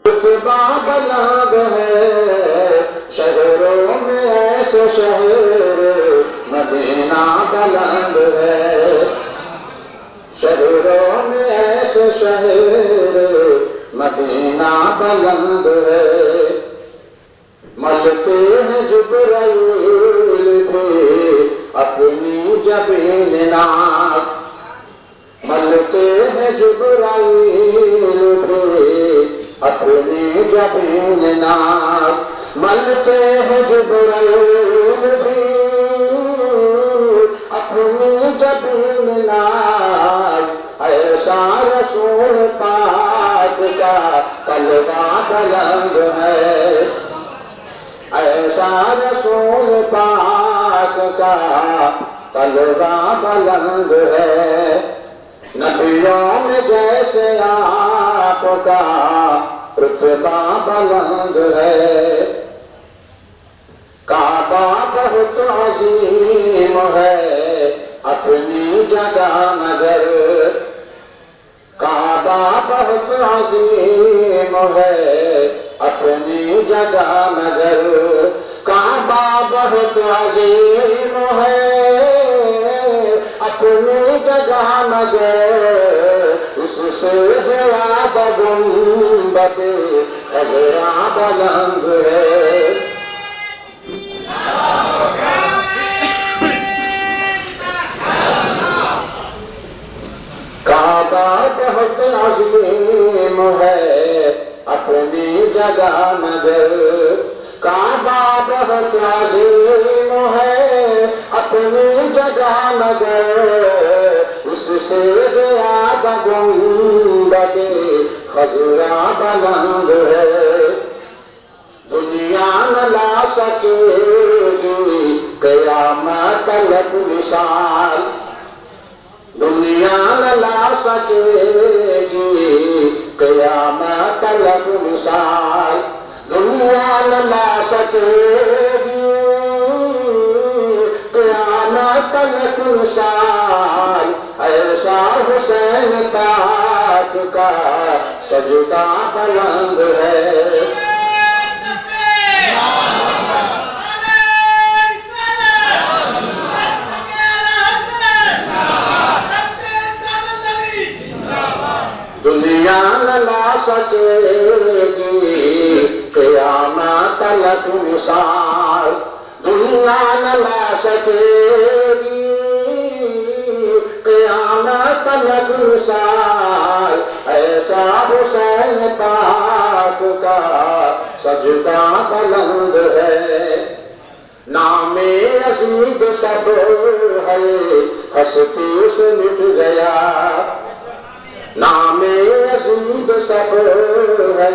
رتبہ بلند ہے شہروں میں ایسے شہر مدینہ بلند ہے، شہروں میں ایسے شہر مدینہ بلند ہے، ملتے ہیں جبرائیل بھی اپنی جبین ناز، ملتے ہیں جبرائیل بھی اپنی جبین ناز، ملتے ہیں جبرائیل بھی اپنی جبین ناز، ایسا رسول پاک کا طلبہ بلند ہے، ایسا رسول پاک کا طلبہ بلند ہے، نبیوں میں جیسے آپ کا رتبہ بلند ہے، کعبہ بہت عظیم ہے اپنی جگہ مگر، کعبہ بہت عظیم ہے اپنی جگہ مگر، کعبہ بہت عظیم ہے اپنی جگہ مگر، اس سے زیادہ گنبد خضرا بلند ہے، کعبہ بہت عظیم ہے اپنی جگہ مگر، کعبہ بہت عظیم ہے اپنی جگہ مگر، اس سے زیادہ گنبد خضرا بلند ہے، دنیا نہ لا سکے گی قیامت تلک مثال، دنیا نہ لا سکے گی قیامت تلک مثال، دنیا نہ لا سکے گی قیامت تلک مثال، ایسا حسین پاک کا سجدہ بلند ہے، دنیا نہ لا سکے گی قیامت تلک مثال، دنیا نہ لا سکے گی قیامت تلک مثال، ایسا حسین پاک کا سجدہ بلند ہے، نام یزید سب ہے ہستی سے مٹ گیا، نام یزید سب ہے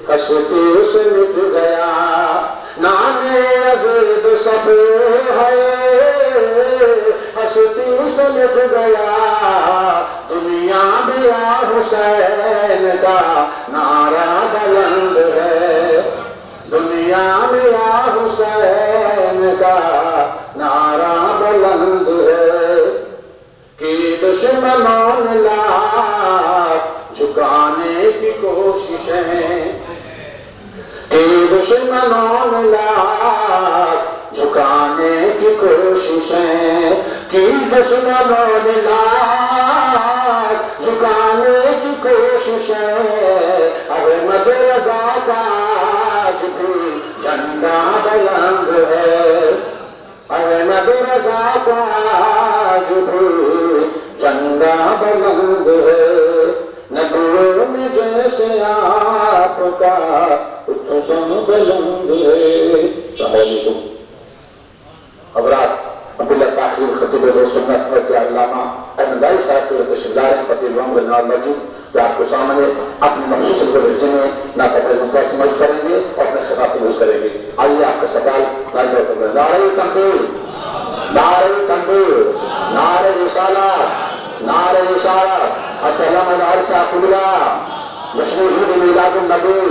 ہستی سے مٹ گیا، نام یزید سب ہے ہستی سے مٹ گیا، دنیا میں یا حسین کا نعرہ بلند ہے، دنیا میں یا حسین کا نعرہ بلند ہے، کہ دشمنوں نے لاکھ جھکانے کی کوششیں، کہ دشمنوں نے لاکھ جھکانے کی کوششیں، کہ دشمنوں نے لاکھ جھکانے کی کوششیں، احمد رضا کا آج بھی جھنڈا بلند ہے، احمد رضا کا آج بھی جھنڈا بلند ہے، نبیوں میں جیسے آپ کا رتبہ بلند ہے۔ السلام علیکم حضرات، عبداللہ تاخیر خطیب سنت کے علامہ احمد بھائی صاحب کے تشریف لائے خطیب رحمۃ اللہ مسجد جو آپ کے سامنے اپنے مخصوص لہجے میں ناقابل مستقبل سمجھ کریں گے اور اپنے خطاب سے یوز کریں گے۔ آئیے آپ کا سوال نعرہ تکبیر، نعرہ تکبیر، نعرہ رسالت، نعرہ رسالت، الکلام العرصہ قبلہ، جشن عید میلاد النبی،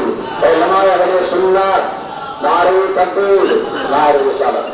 علماء اہل سنت، نعرہ تکبیر، نعرہ رسالت۔